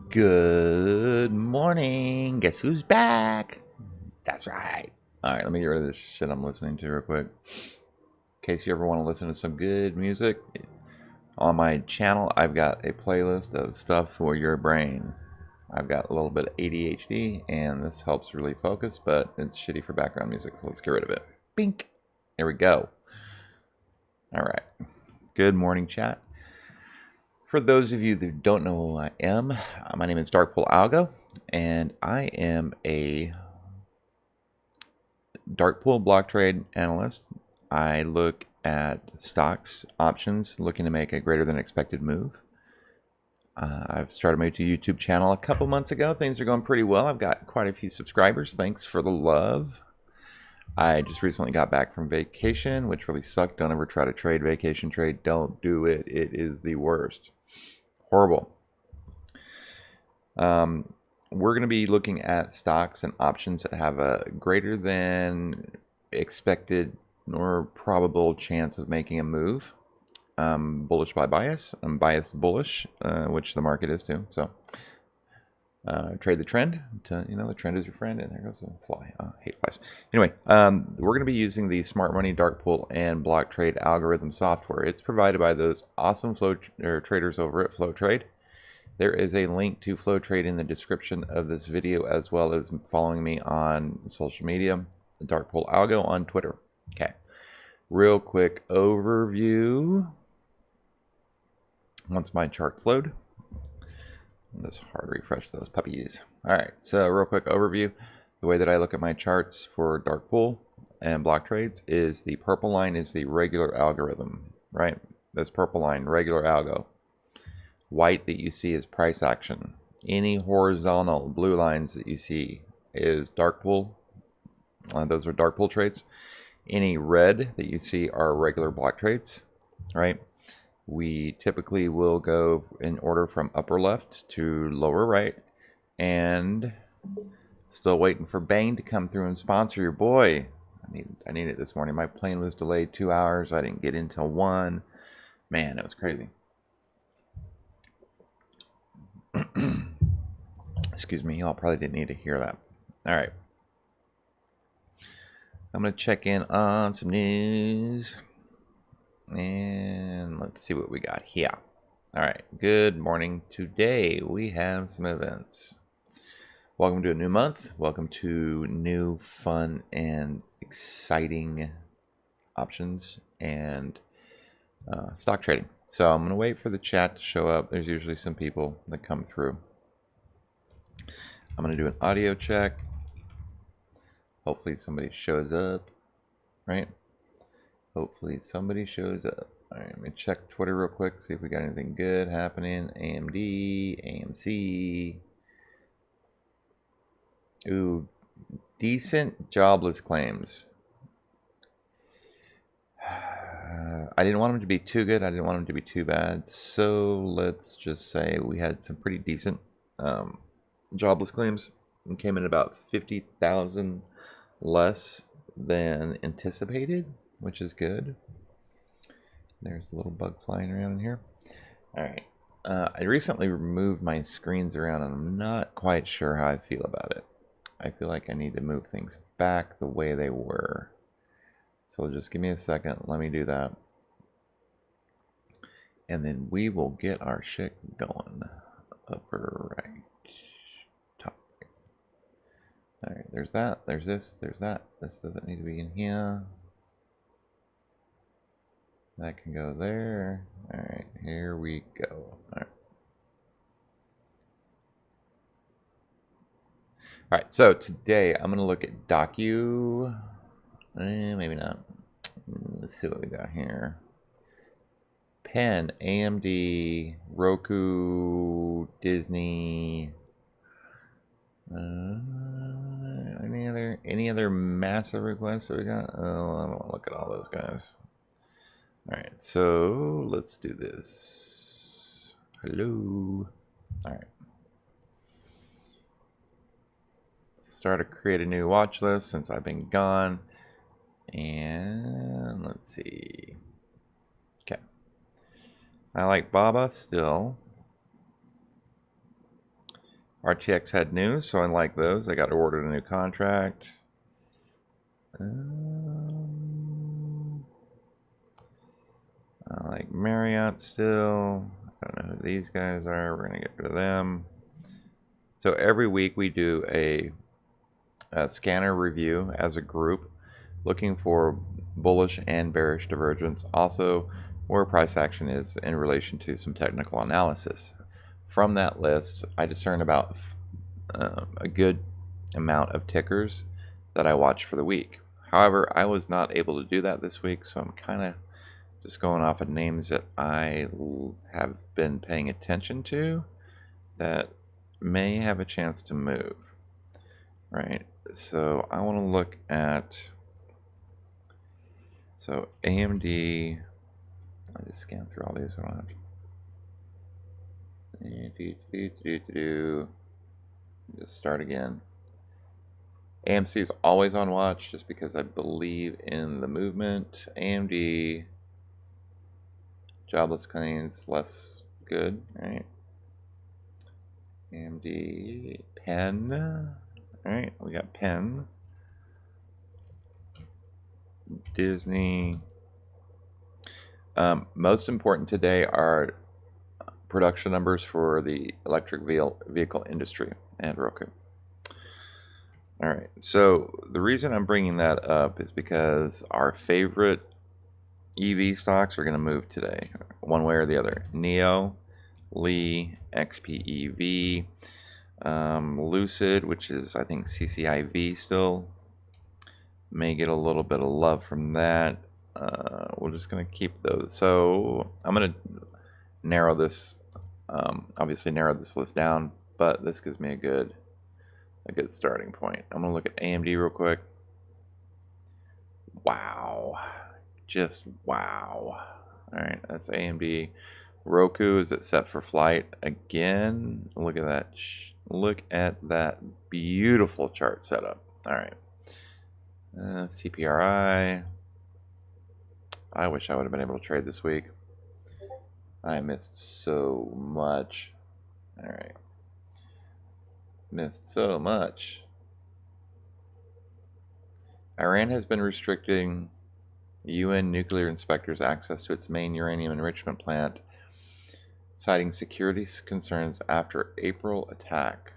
Good morning. Guess who's back? That's right. All right, let me get rid of this shit I'm listening to real quick. In case you ever want to listen to some good music, on my channel, I've got a playlist of stuff for your brain. I've got a little bit of ADHD, and this helps really focus, but it's shitty for background music, so let's get rid of it. Bink. There we go. All right. Good morning, chat. For those of you that don't know who I am, my name is Darkpool Algo, and I am a Darkpool block trade analyst. I look at stocks, options, looking to make a greater than expected move. I've started my YouTube channel a couple months ago. Things are going pretty well. I've got quite a few subscribers. Thanks for the love. I just recently got back from vacation, which really sucked. Don't ever try to trade vacation trade. Don't do it. It is the worst. Horrible. We're going to be looking at stocks and options that have a greater than expected or probable chance of making a move. Bullish by bias. I'm biased bullish, which the market is too. So trade the trend. The trend is your friend. And there goes the fly. Hate flies. Anyway, we're going to be using the Smart Money Darkpool and block trade algorithm software. It's provided by those awesome traders over at FlowTrade. There is a link to FlowTrade in the description of this video, as well as following me on social media, Darkpool Algo on Twitter. Okay, real quick overview. Once my charts load, just hard refresh those puppies. All right, so real quick overview. The way that I look at my charts for Darkpool and block trades is the purple line is the regular algorithm, right? This purple line, regular algo. White that you see is price action. Any horizontal blue lines that you see is Darkpool. Those are Darkpool trades. Any red that you see are regular block trades, right? We typically will go in order from upper left to lower right. And still waiting for Bang to come through and sponsor your boy. I need it this morning. My plane was delayed 2 hours. I didn't get in till 1. Man, it was crazy. Excuse me, y'all probably didn't need to hear that. All right. I'm going to check in on some news. And let's see what we got here. All right. Good morning. Today we have some events. Welcome to a new month. Welcome to new, fun, and exciting options and stock trading. So I'm going to wait for the chat to show up. There's usually some people that come through. I'm going to do an audio check. Hopefully somebody shows up, right? Hopefully somebody shows up. All right, let me check Twitter real quick, see if we got anything good happening. AMD, AMC. Ooh, decent jobless claims. I didn't want them to be too good. I didn't want them to be too bad. So let's just say we had some pretty decent jobless claims. And came in about 50,000 less than anticipated, which is good. There's a little bug flying around in here. All right. I recently removed my screens around, and I'm not quite sure how I feel about it. I feel like I need to move things back the way they were. So just give me a second. Let me do that. And then we will get our shit going. Upper right. Top right. Alright, there's that. There's this. There's that. This doesn't need to be in here. That can go there. Alright, here we go. Alright, so today I'm going to look at Docu. Maybe not. Let's see what we got here. Penn, AMD, Roku, Disney. Any other massive requests that we got? Oh, I don't want to look at all those guys. All right, so let's do this. Hello. All right. Start to create a new watch list since I've been gone. And let's see. Okay. I like BABA still. RTX had news, so I like those. I got ordered a new contract. I like Marriott still. I don't know who these guys are. We're going to get rid of them. So every week we do a scanner review as a group, looking for bullish and bearish divergence. Also, where price action is in relation to some technical analysis. From that list, I discern about a good amount of tickers that I watch for the week. However, I was not able to do that this week, so I'm kind of just going off of names that I have been paying attention to that may have a chance to move. Right, so I want to look at, so AMD, I just scan through all these, I don't have to, just start again. AMC is always on watch just because I believe in the movement. AMD, jobless claims, less good, right? AMD, Penn, alright, we got Penn. Disney. Most important today are production numbers for the electric vehicle industry and Roku. All right, so the reason I'm bringing that up is because our favorite EV stocks are going to move today, one way or the other. NEO, Lee, XPEV, Lucid, which is I think CCIV still, may get a little bit of love from that. We're just going to keep those. So I'm going to narrow this, obviously narrow this list down, but this gives me a good starting point. I'm going to look at AMD real quick. Wow. Just wow. All right, that's AMD. Roku, is it set for flight again? Look at that. Look at that beautiful chart setup. All right. CPRI. I wish I would have been able to trade this week. I missed so much. All right. Missed so much. Iran has been restricting UN nuclear inspectors' access to its main uranium enrichment plant, citing security concerns after April attack.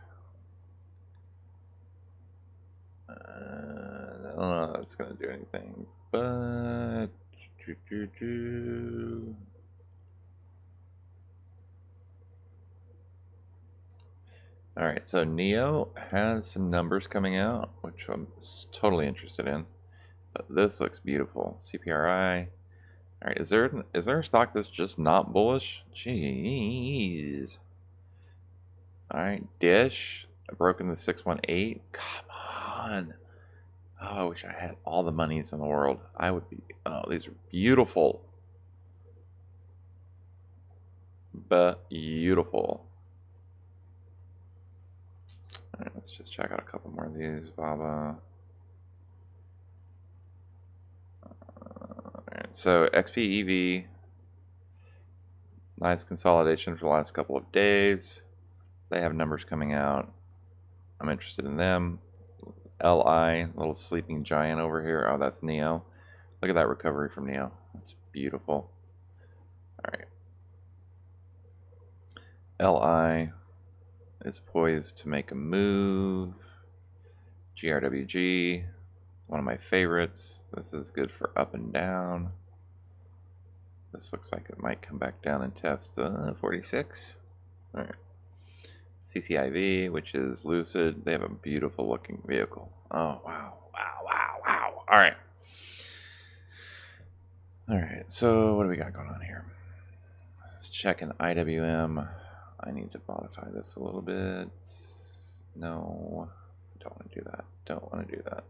I don't know if that's going to do anything, but all right, so NEO has some numbers coming out, which I'm totally interested in, but this looks beautiful. CPRI. All right, is there a stock that's just not bullish? Jeez. All right, Dish. I've broken the 618. Come on. Oh, I wish I had all the monies in the world. I would be. Oh, these are beautiful. Beautiful. All right, let's just check out a couple more of these. Baba. All right, so XPEV. Nice consolidation for the last couple of days. They have numbers coming out. I'm interested in them. LI, little sleeping giant over here. Oh, that's NEO. Look at that recovery from NEO. That's beautiful. All right. LI is poised to make a move. GRWG, one of my favorites. This is good for up and down. This looks like it might come back down and test 46. All right. CCIV, which is Lucid. They have a beautiful looking vehicle. Oh, wow. Wow, wow, wow. All right. All right. So what do we got going on here? Let's check an IWM. I need to modify this a little bit. No, don't want to do that. Don't want to do that.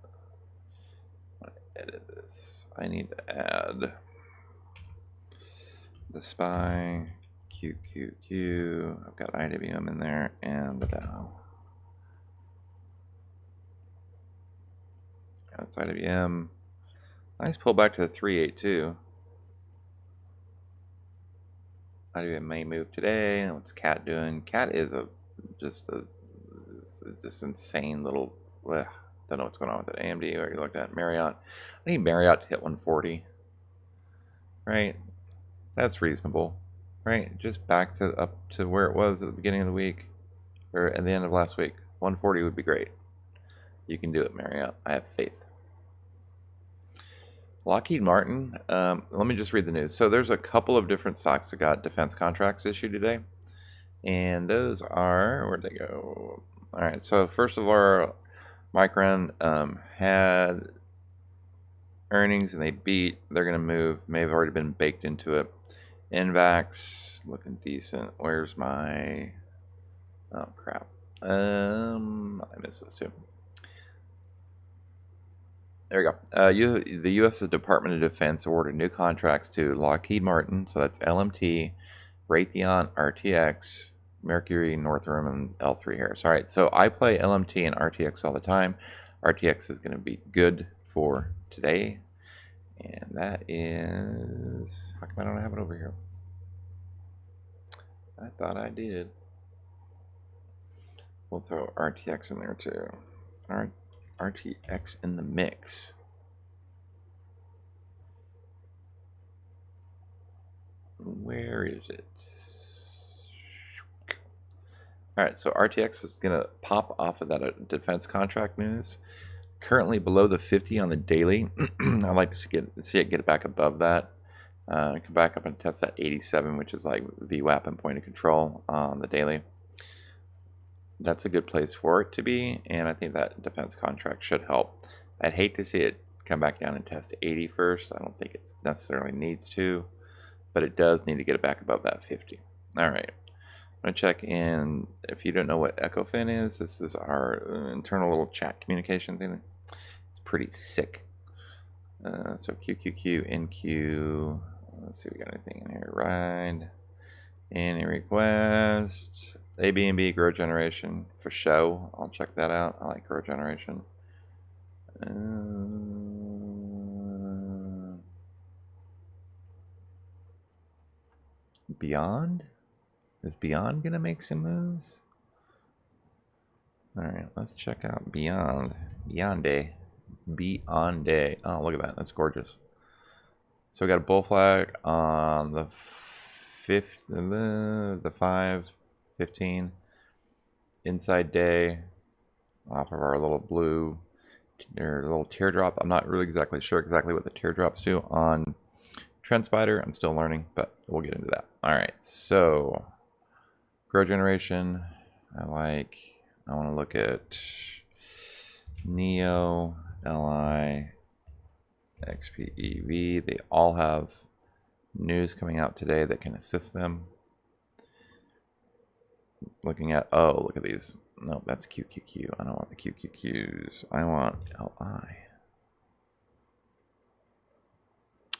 I want to edit this. I need to add the SPY, QQQ. I've got IWM in there and the Dow. That's IWM. Nice pullback to the 382. How do we may move today? What's Cat doing? Cat is just insane little. Ugh, don't know what's going on with it. AMD. Or you looked at Marriott. I need Marriott to hit 140. Right. That's reasonable. Right. Just back to up to where it was at the beginning of the week, or at the end of last week. 140 would be great. You can do it, Marriott. I have faith. Lockheed Martin, let me just read the news. So there's a couple of different stocks that got defense contracts issued today. And those are, where'd they go? All right, so first of all, Micron had earnings and they beat. They're going to move. May have already been baked into it. NVAX, looking decent. Where's my... Oh, crap. I missed those two. There we go. The U.S. Department of Defense awarded new contracts to Lockheed Martin, so that's LMT, Raytheon, RTX, Mercury, Northrop, and L3Harris. All right, so I play LMT and RTX all the time. RTX is going to be good for today, and that is... How come I don't have it over here? I thought I did. We'll throw RTX in there too. All right. RTX in the mix. Where is it? All right, so RTX is going to pop off of that defense contract news. Currently below the 50 on the daily. I'd like to see it get back above that. Come back up and test that 87, which is like VWAP and point of control on the daily. That's a good place for it to be, and I think that defense contract should help. I'd hate to see it come back down and test 80 first. I don't think it necessarily needs to, but it does need to get it back above that 50. All right, I'm going to check in. If you don't know what EchoFin is, this is our internal little chat communication thing. It's pretty sick. So QQQ, NQ, let's see if we got anything in here. Ride, any requests. ABNB grow generation for show. I'll check that out. I like grow generation. Beyond? Is Beyond gonna make some moves? Alright, let's check out Beyond. Beyond Day. Beyond Day. Oh, look at that. That's gorgeous. So we got a bull flag on the 5, 15 inside day off of our little blue or little teardrop. I'm not really sure exactly what the teardrops do on TrendSpider. I'm still learning, but we'll get into that. All right, so grow generation. I want to look at Neo, Li, XPEV. They all have news coming out today that can assist them. Looking at, oh, look at these. No, that's QQQ. I don't want the QQQs. I want LI.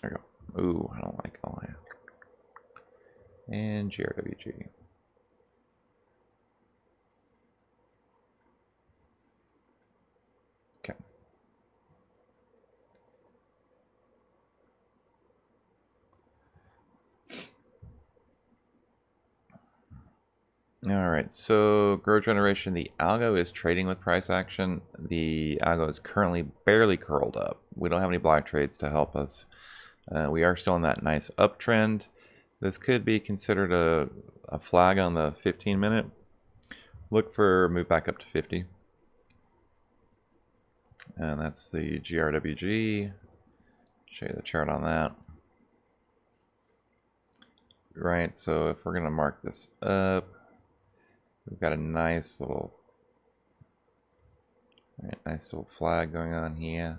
There we go. Ooh, I don't like LI. And GRWG. Okay. All right, so grow generation, the algo is trading with price action. The algo is currently barely curled up. We don't have any block trades to help us. We are still in that nice uptrend. This could be considered a flag on the 15-minute. Look for a move back up to 50. And that's the GRWG. Show you the chart on that. Right, so if we're going to mark this up, we've got a nice little flag going on here.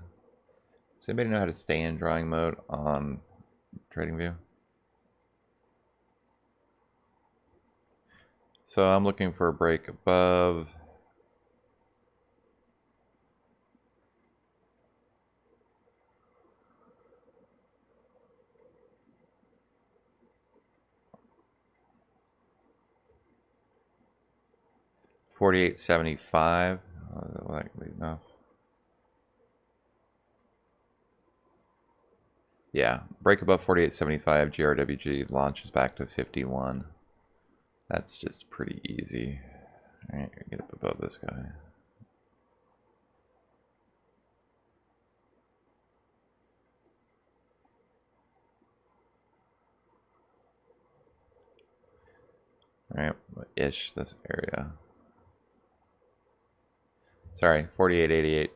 Does anybody know how to stay in drawing mode on TradingView? So I'm looking for a break above $48.75. Likely enough. Yeah, break above 48.75, GRWG launches back to 51. That's just pretty easy. All right, get up above this guy. All right, ish this area. Sorry, 48.88.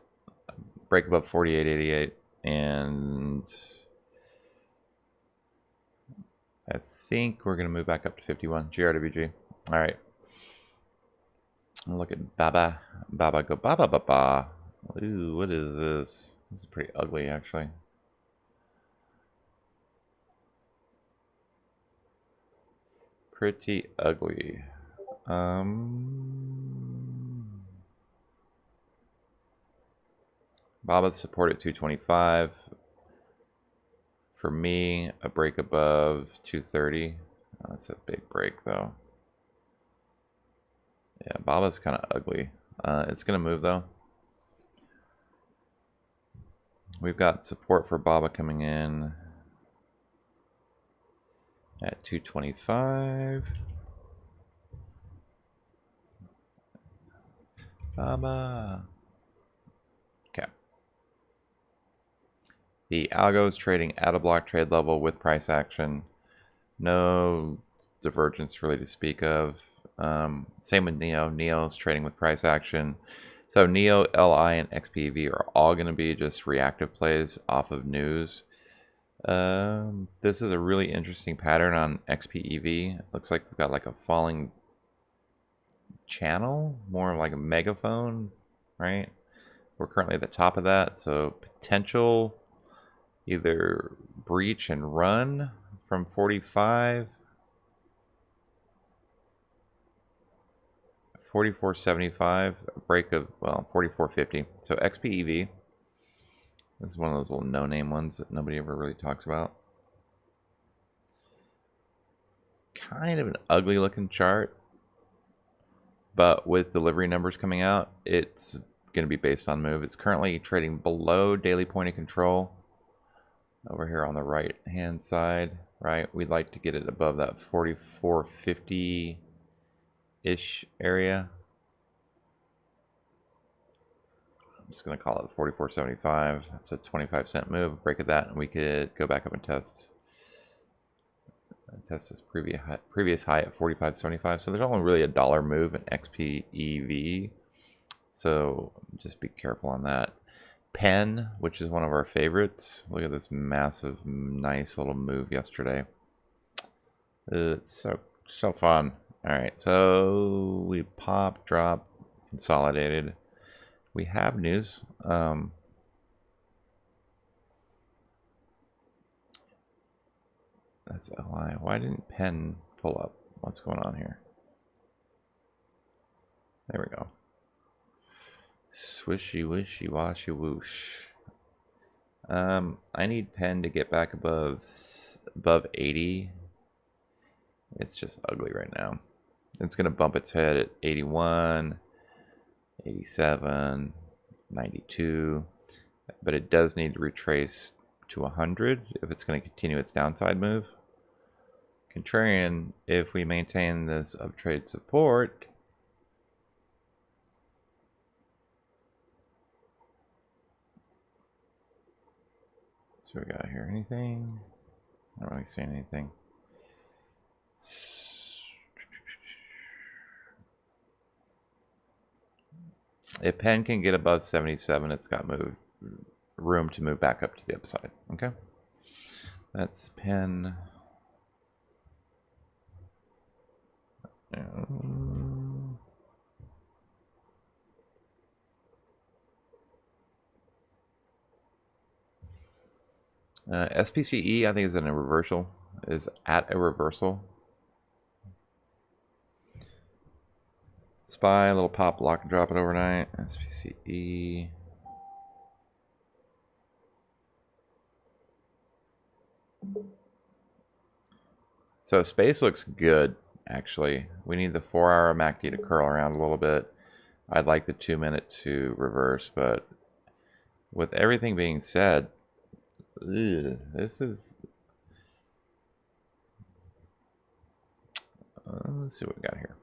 Break above 48.88, and I think we're gonna move back up to 51. GRWG. All right. Look at Baba. Baba go Baba Baba. Ooh, what is this? This is pretty ugly, actually. Pretty ugly. Baba support at 225. For me, a break above 230. Oh, that's a big break, though. Yeah, Baba's kind of ugly. It's going to move, though. We've got support for Baba coming in at 225. Baba. Okay. The Algo is trading at a block trade level with price action. No divergence really to speak of. Same with Neo. Neo's trading with price action. So Neo, LI, and XPEV are all going to be just reactive plays off of news. This is a really interesting pattern on XPEV. It looks like we've got like a falling channel, more like a megaphone, right? We're currently at the top of that, so potential either breach and run from 45, 44.75, break of, well, 44.50. So XPEV, this is one of those little no-name ones that nobody ever really talks about. Kind of an ugly looking chart, but with delivery numbers coming out, it's going to be based on move. It's currently trading below daily point of control over here on the right hand side, right? We'd like to get it above that 44.50 ish area. I'm just going to call it 44.75. That's a 25-cent move. Break of that, and we could go back up and test this previous high at 45.75. So there's only really a dollar move in XPEV. So just be careful on that. Pen, which is one of our favorites. Look at this massive, nice little move yesterday. It's so fun. All right, so we pop, drop, consolidated. We have news. That's a lie. Why didn't Pen pull up? What's going on here? There we go. Swishy, wishy, washy, whoosh. I need Pen to get back above 80. It's just ugly right now. It's going to bump its head at 81, 87, 92. But it does need to retrace to 100 if it's going to continue its downside move. Contrarian, if we maintain this uptrade support, so we got here anything? I don't really see anything. If Pen can get above 77, it's got room to move back up to the upside. Okay, that's Pen. SPCE, I think, is in a reversal. Is at a reversal. SPY, a little pop, lock and drop it overnight. SPCE. So space looks good, actually. We need the 4-hour MACD to curl around a little bit. I'd like the 2-minute to reverse, but with everything being said, This is... let's see what we got here.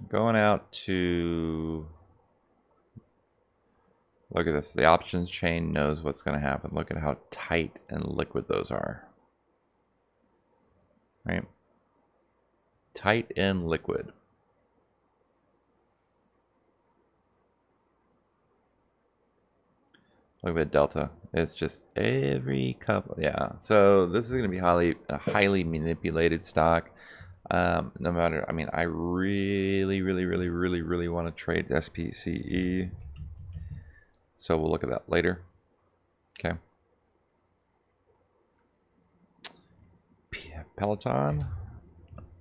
Going out to... Look at this. The options chain knows what's going to happen. Look at how tight and liquid those are. Right? Tight and liquid. Look at the delta. It's just every couple. Yeah. So this is going to be a highly manipulated stock. No matter. I mean, I really want to trade SPCE. So we'll look at that later. Okay. Peloton.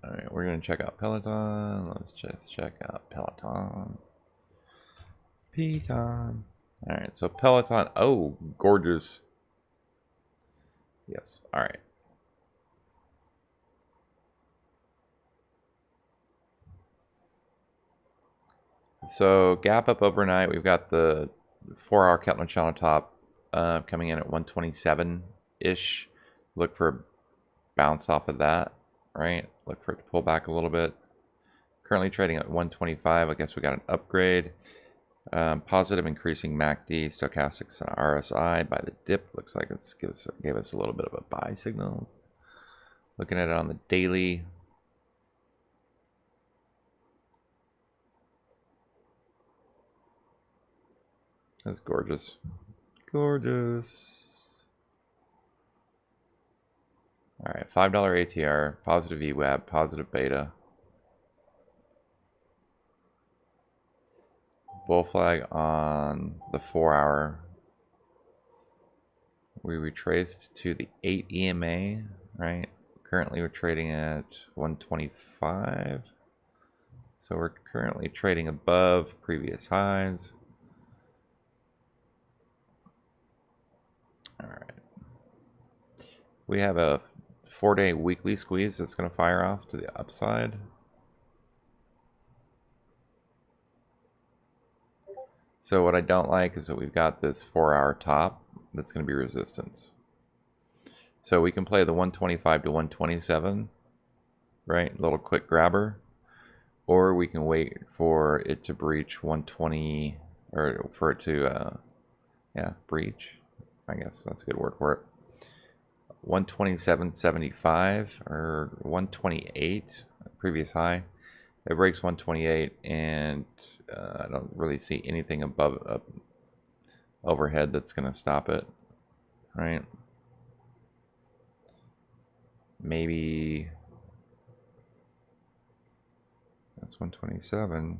All right, we're going to check out Peloton. Let's just check out Peloton. Peloton. All right, so Peloton. Oh, gorgeous. Yes. All right. So gap up overnight. We've got the 4-hour Keltner channel top coming in at 127-ish. Look for a bounce off of that, right? Look for it to pull back a little bit. Currently trading at 125. I guess we got an upgrade. Positive increasing MACD, stochastics, and RSI by the dip. Looks like it gave us a little bit of a buy signal. Looking at it on the daily. That's gorgeous. Gorgeous. All right, $5 ATR, positive EWAB, positive beta. Bull flag on the 4-hour. We retraced to the 8 EMA, right? Currently we're trading at 125. So we're currently trading above previous highs. All right. We have a 4-day weekly squeeze that's going to fire off to the upside. So what I don't like is that we've got this 4-hour top that's going to be resistance. So we can play the 125 to 127, right? Little quick grabber. Or we can wait for it to breach 120, or for it to, breach. I guess that's a good word for it. 127.75 or 128, previous high. It breaks 128, and I don't really see anything above overhead that's going to stop it, right? Maybe that's 127.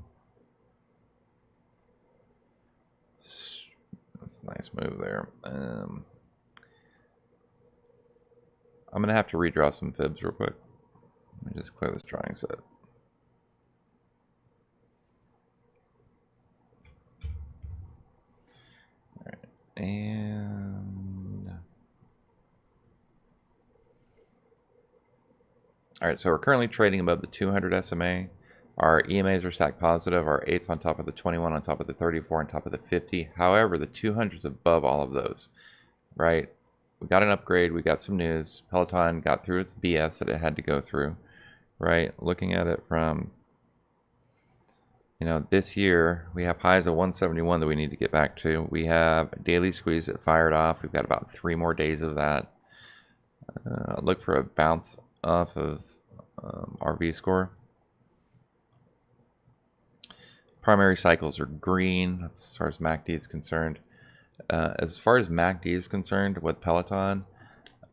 That's a nice move there. I'm going to have to redraw some fibs real quick. Let me just clear this drawing set. All right, and all right, so we're currently trading above the 200 SMA. Our EMAs are stacked positive. Our 8's on top of the 21, on top of the 34, on top of the 50. However, the 200's above all of those, right? We got an upgrade. We got some news. Peloton got through its BS that it had to go through, right? Looking at it from, this year, we have highs of 171 that we need to get back to. We have a daily squeeze that fired off. We've got about 3 more days of that. Look for a bounce off of our V score. Primary cycles are green as far as MACD is concerned. As far as MACD is concerned with Peloton,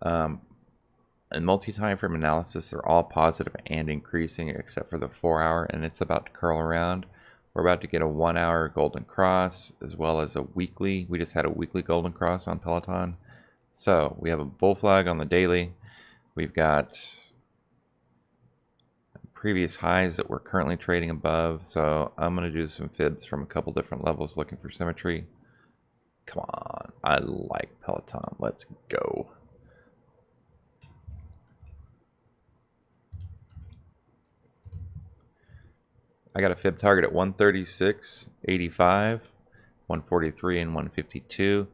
in multi-time frame analysis, they're all positive and increasing except for the 4-hour, and it's about to curl around. We're about to get a 1-hour golden cross as well as a weekly. We just had a weekly golden cross on Peloton. So we have a bull flag on the daily. We've got previous highs that we're currently trading above. So I'm going to do some fibs from a couple different levels looking for symmetry. Come on. I like Peloton. Let's go. I got a fib target at 136.85, 143 and 152.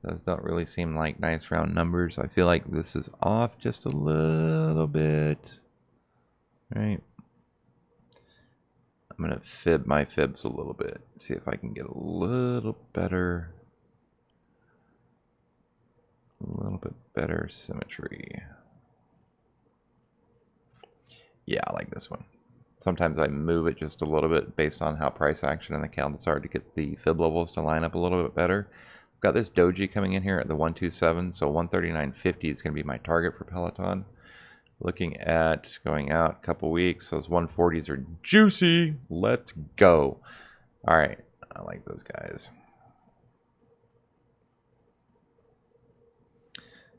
Those don't really seem like nice round numbers. I feel like this is off just a little bit. Right. I'm going to fib my fibs a little bit. See if I can get a little better. A little bit better symmetry. Yeah, I like this one. Sometimes I move it just a little bit based on how price action and the candles are to get the fib levels to line up a little bit better. I've got this doji coming in here at the 127, so 139.50 is going to be my target for Peloton. Looking at going out a couple weeks, those 140s are juicy. Let's go. All right, I like those guys.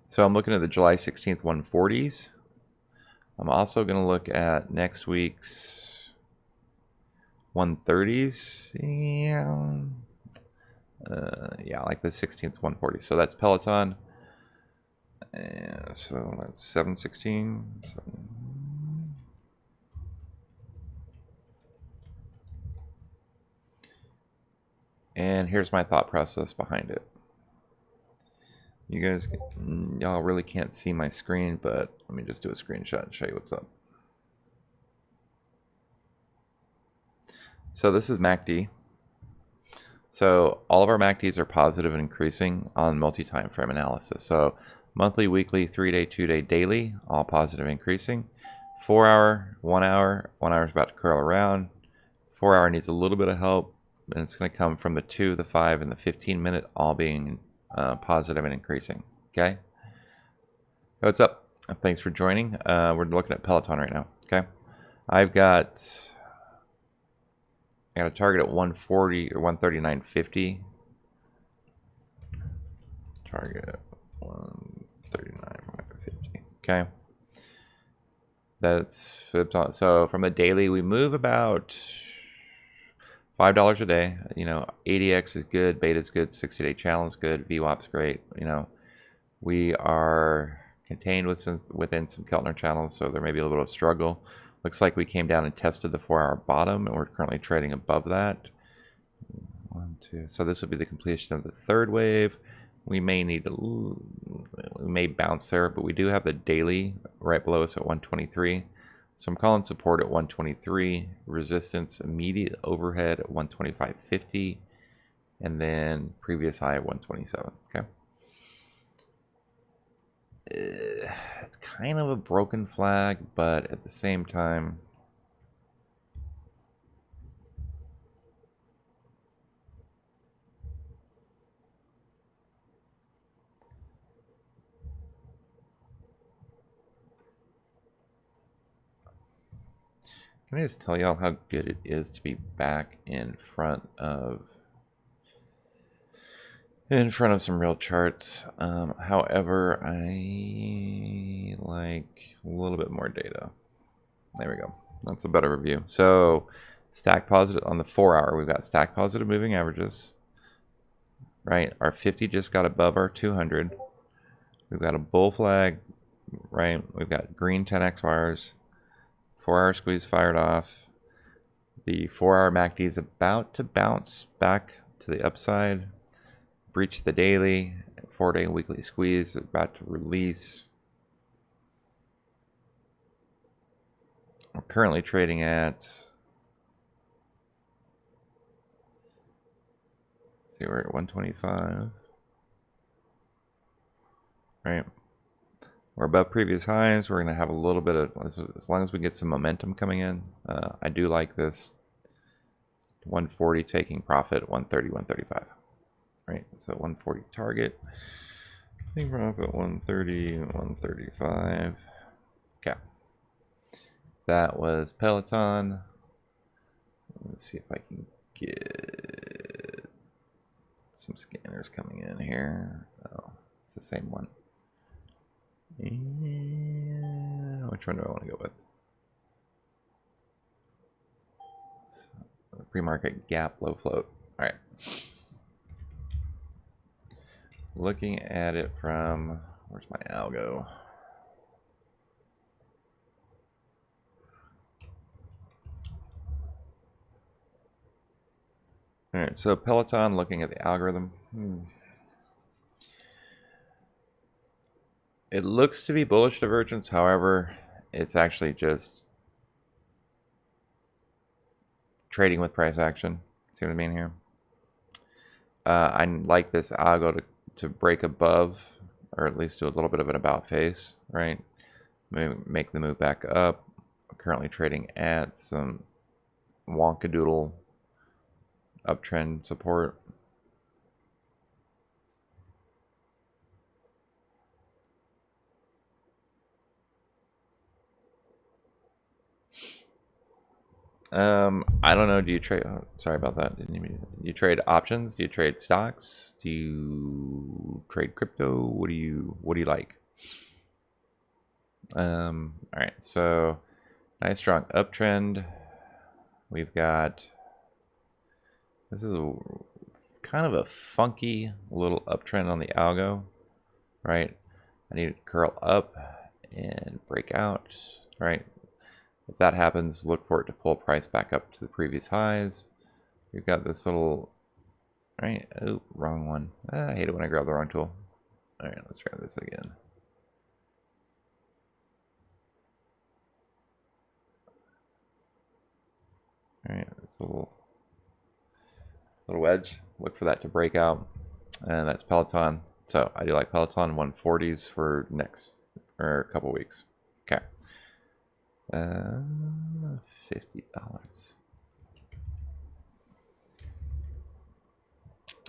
So I'm looking at the July 16th 140s. I'm also going to look at next week's 130s. Yeah, I like the 16th 140. So that's Peloton. So that's 716. And here's my thought process behind it. You guys, y'all really can't see my screen, but let me just do a screenshot and show you what's up. So this is MACD. So all of our MACDs are positive and increasing on multi-time frame analysis. So monthly, weekly, 3-day, 2-day, daily, all positive increasing. 4 hour, 1 hour, 1 hour is about to curl around. 4 hour needs a little bit of help, and it's going to come from the 2, the 5, and the 15 minute all being positive and increasing. Okay. What's up? Thanks for joining. We're looking at Peloton right now. Okay. I got a target at 140 or 139.50. Target 139.50. Okay. That's so from the daily we move about $5 a day. You know, ADX is good, beta is good, 60-day challenge is good, VWAP's great. You know, we are contained within some Keltner channels, so there may be a little bit of struggle. Looks like we came down and tested the 4 hour bottom, and we're currently trading above that. 1, 2. So this will be the completion of the third wave. We may need we may bounce there, but we do have the daily right below us at 123. So I'm calling support at 123, resistance immediate overhead at 125.50, and then previous high at 127. Okay. It's kind of a broken flag, but at the same time, can I just tell y'all how good it is to be back in front of some real charts. However, I like a little bit more data. There we go. That's a better review. So stack positive on the 4 hour, we've got stack positive moving averages, right? Our 50 just got above our 200. We've got a bull flag, right? We've got green 10x bars. 4 hour squeeze fired off. The 4 hour MACD is about to bounce back to the upside. Breach the daily. 4-day weekly squeeze about to release. We're currently trading at, see, we're at 125. Right. We're above previous highs. We're going to have a little bit of, as long as we get some momentum coming in. I do like this 140 taking profit, 130, 135. Right, so 140 target, taking profit 130, 135. Okay, that was Peloton. Let's see if I can get some scanners coming in here. Oh, it's the same one. And which one do I want to go with? Pre-market gap, low float. All right. Looking at it from, where's my algo? All right, so Peloton, looking at the algorithm. It looks to be bullish divergence. However, it's actually just trading with price action. See what I mean here? I like this algo to break above, or at least do a little bit of an about face, right? Maybe make the move back up. I'm currently trading at some wonkadoodle uptrend support. I don't know. Do you trade? Oh, sorry about that. Didn't you mean? You trade options? Do you trade stocks? Do you trade crypto? What do you like? All right. So nice strong uptrend. We've got. This is kind of a funky little uptrend on the algo, right? I need to curl up and break out, right? If that happens, look for it to pull price back up to the previous highs. We've got this little, right? Oh, wrong one. I hate it when I grab the wrong tool. All right, let's try this again. All right, it's a little wedge. Look for that to break out, and that's Peloton. So I do like Peloton 140s for next or a couple weeks. Okay. $50.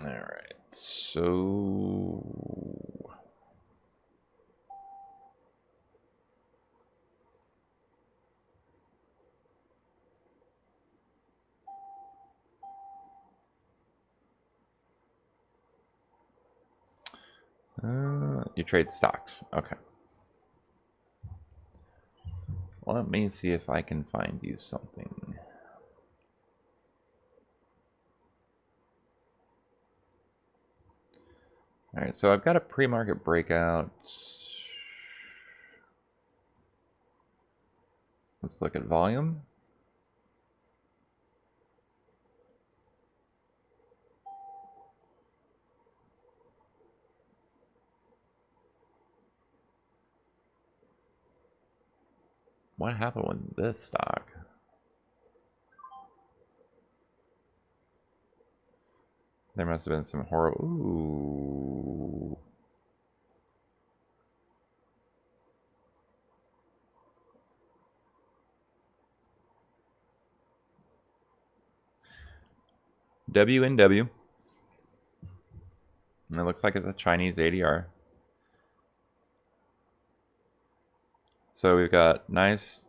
All right, so you trade stocks. Okay. Let me see if I can find you something. All right, so I've got a pre-market breakout. Let's look at volume. What happened with this stock? There must have been some horrible. Ooh. WNW. And it looks like it's a Chinese ADR. So we've got nice.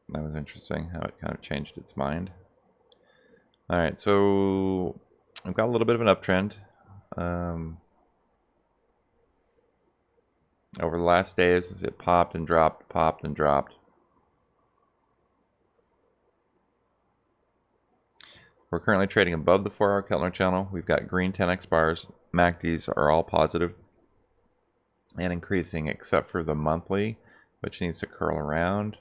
That was interesting how it kind of changed its mind. All right, so I've got a little bit of an uptrend. Over the last days, it popped and dropped, popped and dropped. We're currently trading above the 4-hour Keltner channel. We've got green 10x bars. MACDs are all positive and increasing except for the monthly, which needs to curl around,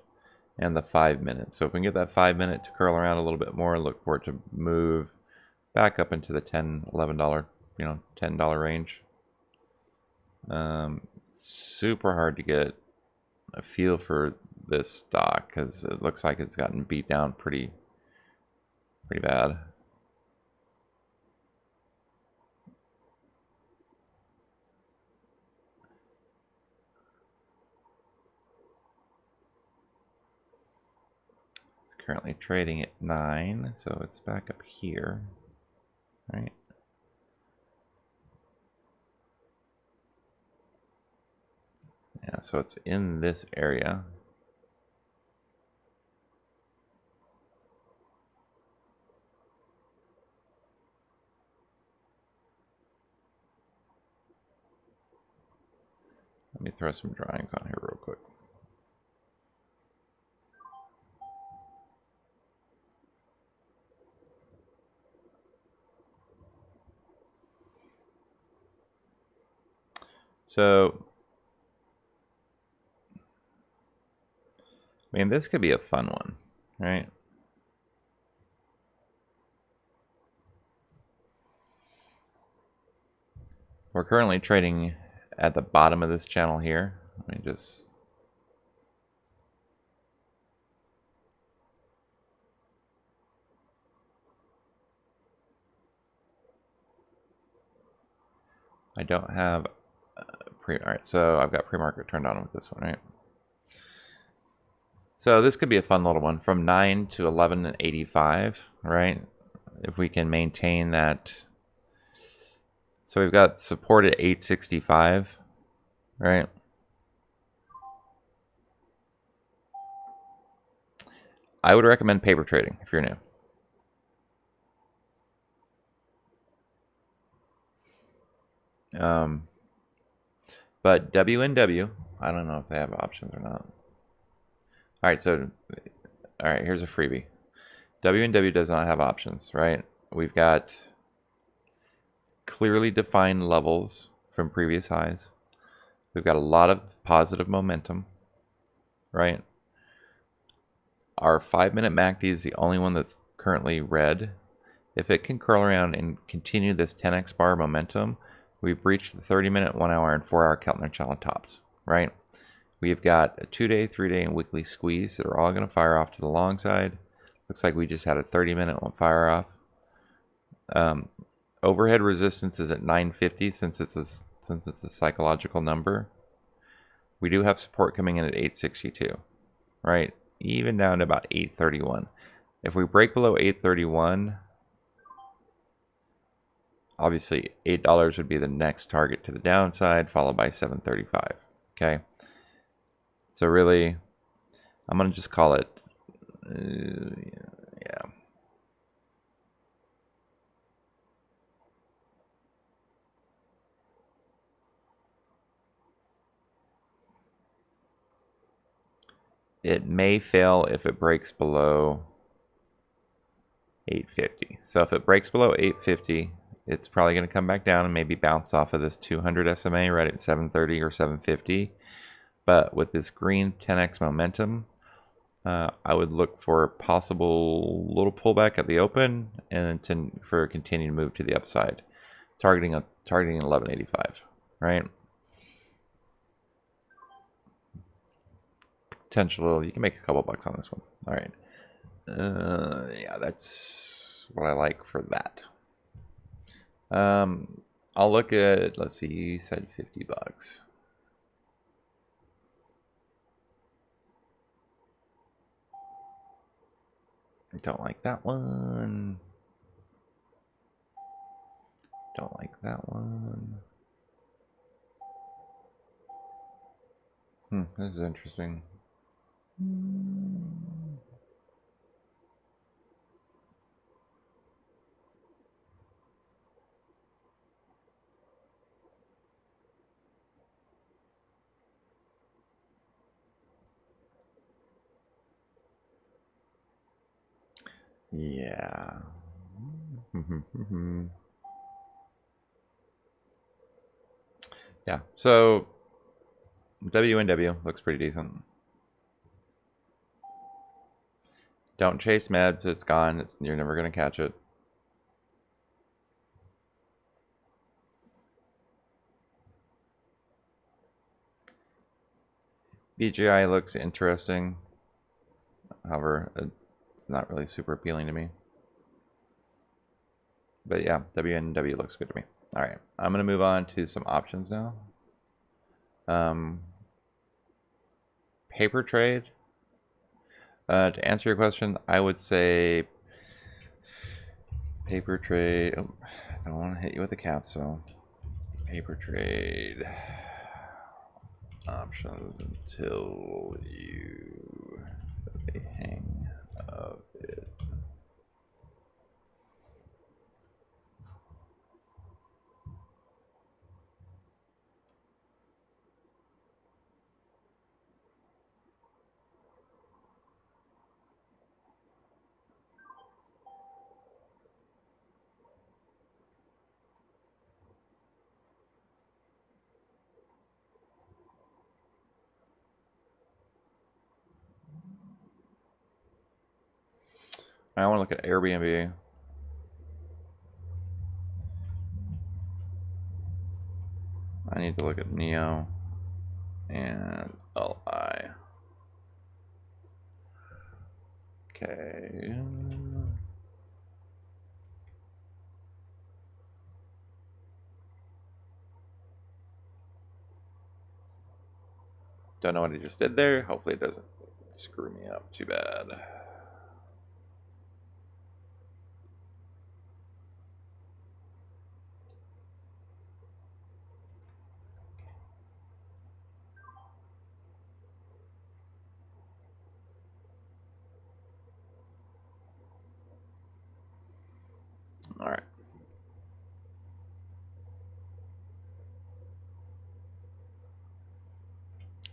and the 5-minute. So if we can get that 5-minute to curl around a little bit more, look for it to move back up into the $10, $11, $10 range. Super hard to get a feel for this stock because it looks like it's gotten beat down pretty bad. It's currently trading at 9, so it's back up here, right? Yeah, so it's in this area. Let me throw some drawings on here real quick. So, I mean, this could be a fun one, right? We're currently trading at the bottom of this channel here. Let me just... I don't have alright, so I've got pre-market turned on with this one, right? So this could be a fun little one from 9 to 11.85, right? If we can maintain that. So we've got support at 865, right? I would recommend paper trading if you're new. But WNW, I don't know if they have options or not. Alright, so, alright, here's a freebie. WNW does not have options, right? We've got clearly defined levels from previous highs. We've got a lot of positive momentum, right? Our 5-minute MACD is the only one that's currently red. If it can curl around and continue this 10x bar momentum, we've reached the 30-minute, 1-hour, and 4-hour Keltner channel tops, right? We've got a 2-day, 3-day, and weekly squeeze that are all going to fire off to the long side. Looks like we just had a 30-minute one fire off. Overhead resistance is at 950 since it's a psychological number. We do have support coming in at 862, right? Even down to about 831. If we break below 831, obviously $8 would be the next target to the downside, followed by 735. Okay. So really, I'm gonna just call it, yeah. It may fail if it breaks below 850. So if it breaks below 850, it's probably going to come back down and maybe bounce off of this 200 SMA right at 730 or 750. But with this green 10x momentum, I would look for a possible little pullback at the open and for a continued move to the upside, targeting 1185, right? Potential, you can make a couple bucks on this one. All right. Yeah, that's what I like for that. I'll look at, let's see, you said 50 bucks. I don't like that one. Don't like that one. This is interesting. Yeah. Yeah, so WNW looks pretty decent. Don't chase meds, it's gone. You're never going to catch it. BGI looks interesting. However, it's not really super appealing to me. But yeah, WNW looks good to me. All right, I'm going to move on to some options now. Paper trade. To answer your question, I would say paper trade. Oh, I don't want to hit you with a cap, so paper trade options until you get the hang of it. I want to look at Airbnb. I need to look at Neo and LI. Okay. Don't know what he just did there. Hopefully it doesn't screw me up too bad. All right.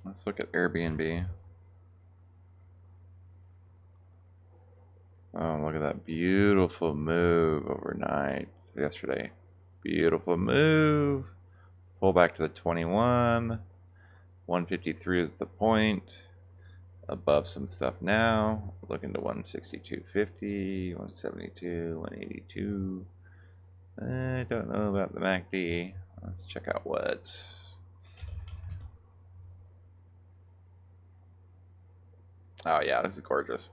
Let's look at Airbnb. Oh, look at that beautiful move overnight yesterday. Beautiful move. Pull back to the 21. 153 is the point. Above some stuff now. Looking to 162.50, 172, 182. I don't know about the MACD. Let's check out what. Oh yeah, this is gorgeous.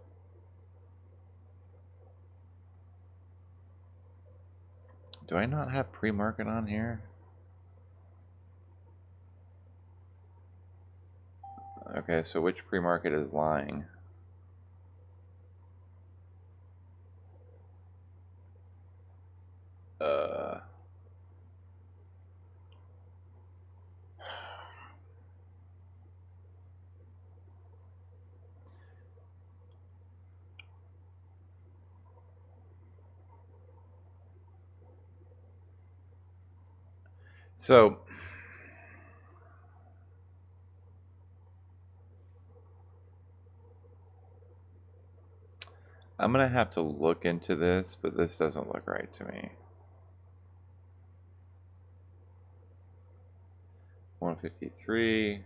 Do I not have pre-market on here? Okay, so which pre-market is lying? So I'm gonna have to look into this, but this doesn't look right to me. 153.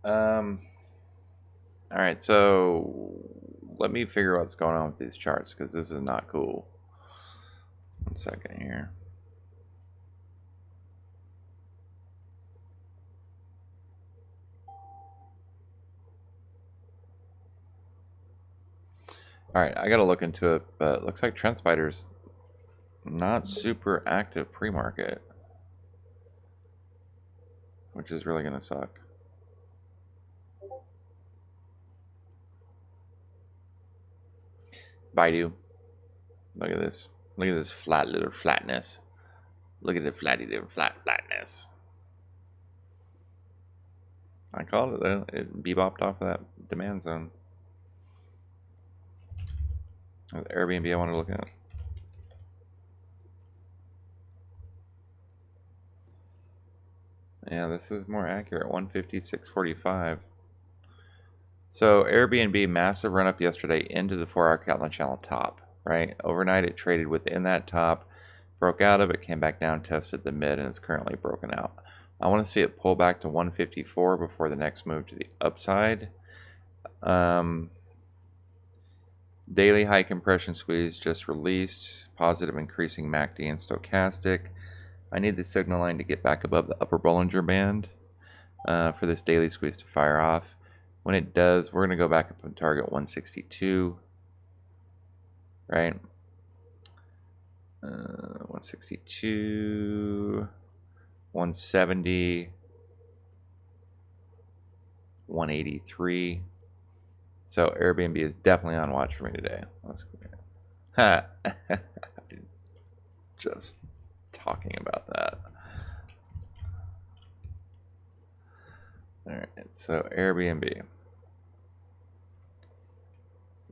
All right, so let me figure out what's going on with these charts because this is not cool. 1 second here. All right, I gotta look into it, but it looks like TrendSpider's not super active pre-market, which is really gonna suck. Baidu. Look at this. Look at this flat little flatness. Look at the flatty little flatness. I called it though. It bebopped off of that demand zone. Airbnb I want to look at. Yeah, this is more accurate. 156.45. So Airbnb, massive run up yesterday into the 4-hour Catlin channel top, right? Overnight it traded within that top, broke out of it, came back down, tested the mid, and it's currently broken out. I want to see it pull back to 154 before the next move to the upside. Daily high compression squeeze just released, positive increasing MACD and stochastic. I need the signal line to get back above the upper Bollinger Band for this daily squeeze to fire off. When it does, we're going to go back up and target 162, right? 162, 170, 183. So Airbnb is definitely on watch for me today. Let's go. Just talking about that. All right, so Airbnb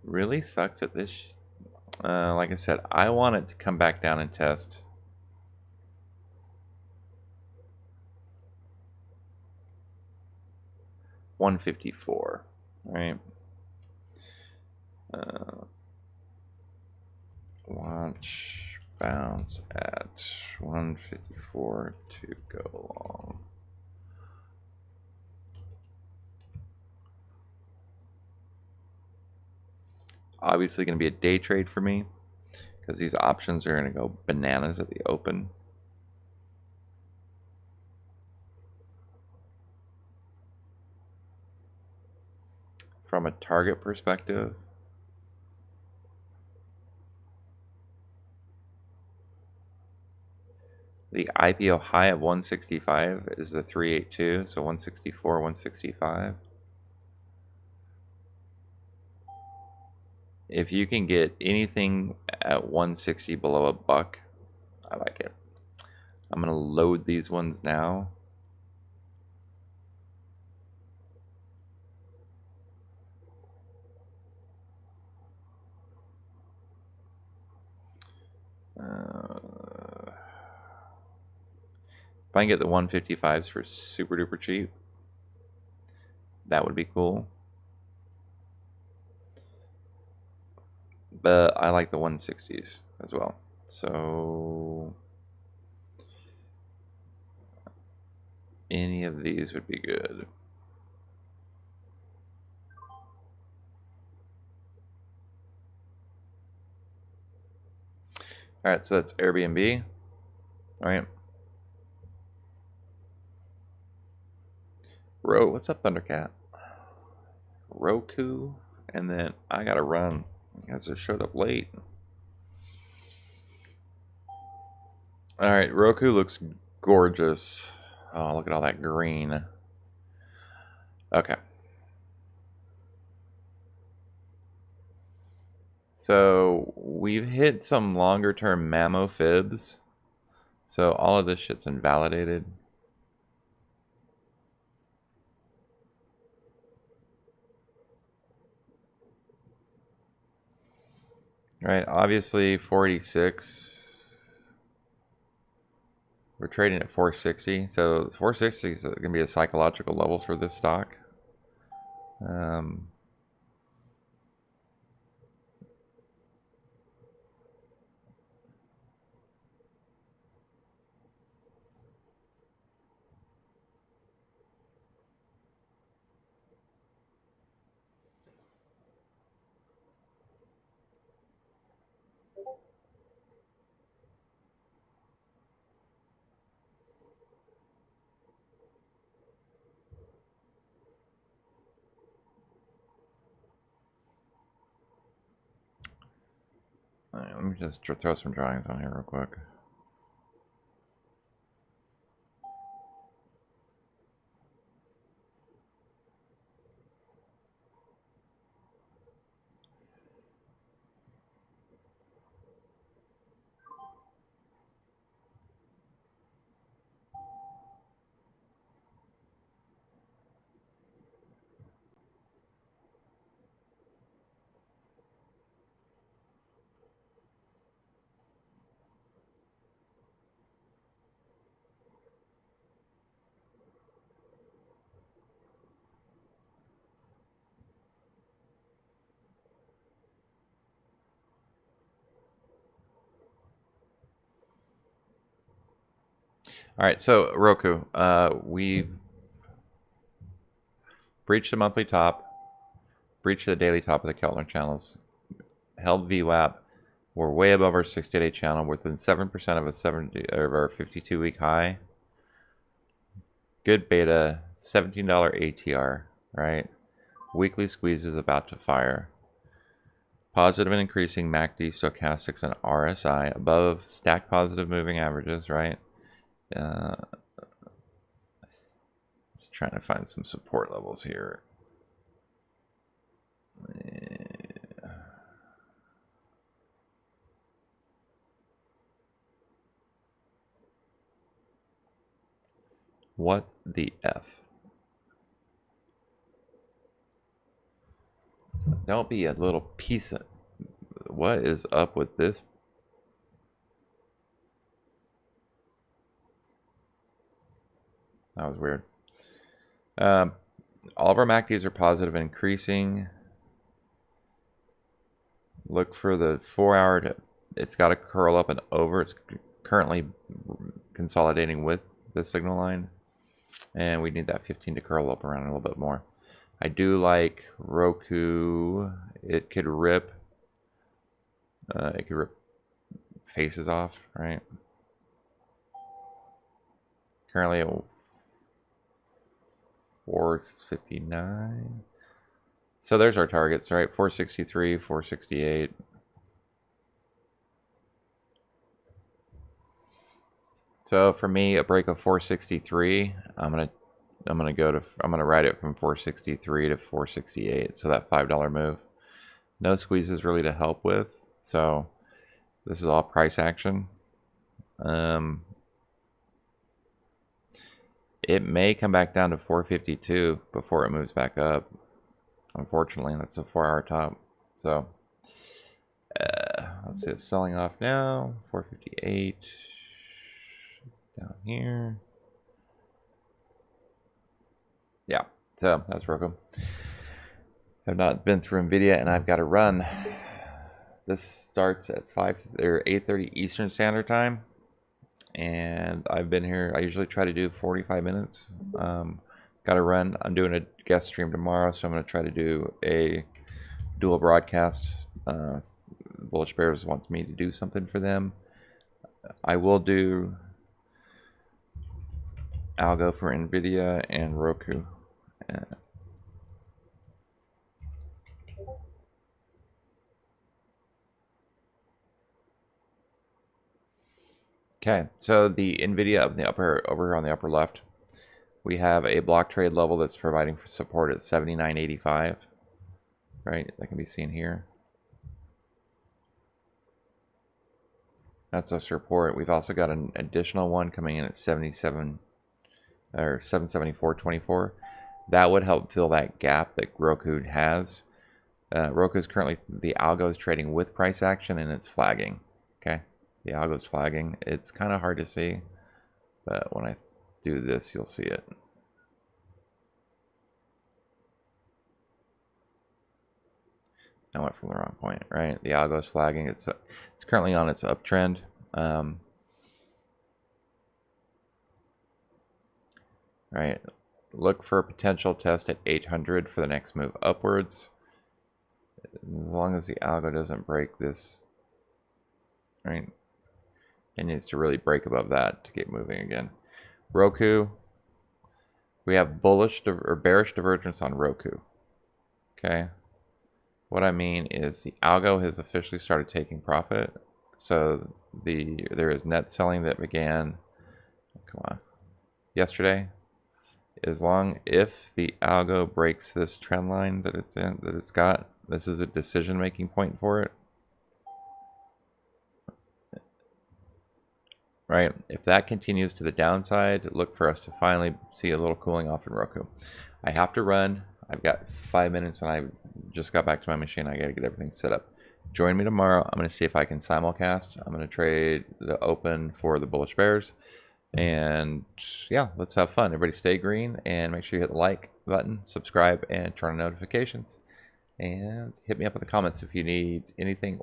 really sucks at this. Like I said, I want it to come back down and test. $154, right? Watch bounce at 154 to go long. Obviously going to be a day trade for me because these options are going to go bananas at the open. From a target perspective, the IPO high of 165 is the 382, so 164, 165. If you can get anything at 160 below a buck, I like it. I'm going to load these ones now. If I can get the 155s for super duper cheap, that would be cool. But I like the 160s as well. So any of these would be good. All right, so that's Airbnb. All right. What's up, Thundercat? Roku, and then I gotta run. You guys just showed up late. All right, Roku looks gorgeous. Oh, look at all that green. Okay. So we've hit some longer term Mammo fibs. So all of this shit's invalidated. Right, obviously 486. We're trading at 460. So 460 is going to be a psychological level for this stock. All right, let me just throw some drawings on here real quick. All right, so Roku, we've breached the monthly top, breached the daily top of the Keltner channels, held VWAP. We're way above our 60-day channel, within 7% of a 70 of our 52-week high. Good beta, $17 ATR, right? Weekly squeeze is about to fire. Positive and increasing MACD, stochastics, and RSI above stacked positive moving averages, right? Just trying to find some support levels here. What the F? Don't be a little piece of... What is up with this? That was weird. All of our MACDs are positive and increasing. Look for the 4-hour to... It's got to curl up and over. It's currently consolidating with the signal line. And we need that 15 to curl up around a little bit more. I do like Roku. It could rip. It could rip faces off, right? Currently at 459. So there's our targets, right? 463, 468. So for me, a break of 463, I'm gonna ride it from 463 to 468. So that $5 move. No squeezes really to help with. So this is all price action. It may come back down to 452 before it moves back up. Unfortunately, that's a 4-hour top. So let's see, it's selling off now. 458 down here. Yeah, so that's Roku. I've not been through NVIDIA, and I've got to run. This starts at 8:30 Eastern Standard Time, and I've been here. I usually try to do 45 minutes. Got to run. I'm doing a guest stream tomorrow, so I'm going to try to do a dual broadcast. Bullish Bears wants me to do something for them. I will do Algo for NVIDIA and Roku. Okay, so the NVIDIA up in the over here on the upper left, we have a block trade level that's providing for support at 79.85. Right, that can be seen here. That's our support. We've also got an additional one coming in at 77 or 774.24. That would help fill that gap that Roku has. Roku is currently, the algo is trading with price action and it's flagging. Okay, the algo is flagging. It's kind of hard to see, but when I do this, you'll see it. I went from the wrong point, right? The algo is flagging. It's currently on its uptrend. Right. Look for a potential test at 800 for the next move upwards. As long as the algo doesn't break this, right? It needs to really break above that to get moving again. Roku. We have bullish or bearish divergence on Roku. Okay. What I mean is the algo has officially started taking profit. So there is net selling that began, come on, yesterday. If the algo breaks this trend line that it's got, this is a decision-making point for it. Right? If that continues to the downside, look for us to finally see a little cooling off in Roku. I have to run. I've got 5 minutes and I just got back to my machine. I got to get everything set up. Join me tomorrow. I'm going to see if I can simulcast. I'm going to trade the open for the Bullish Bears. And yeah, let's have fun. Everybody stay green and make sure you hit the like button, subscribe, and turn on notifications. And hit me up in the comments if you need anything.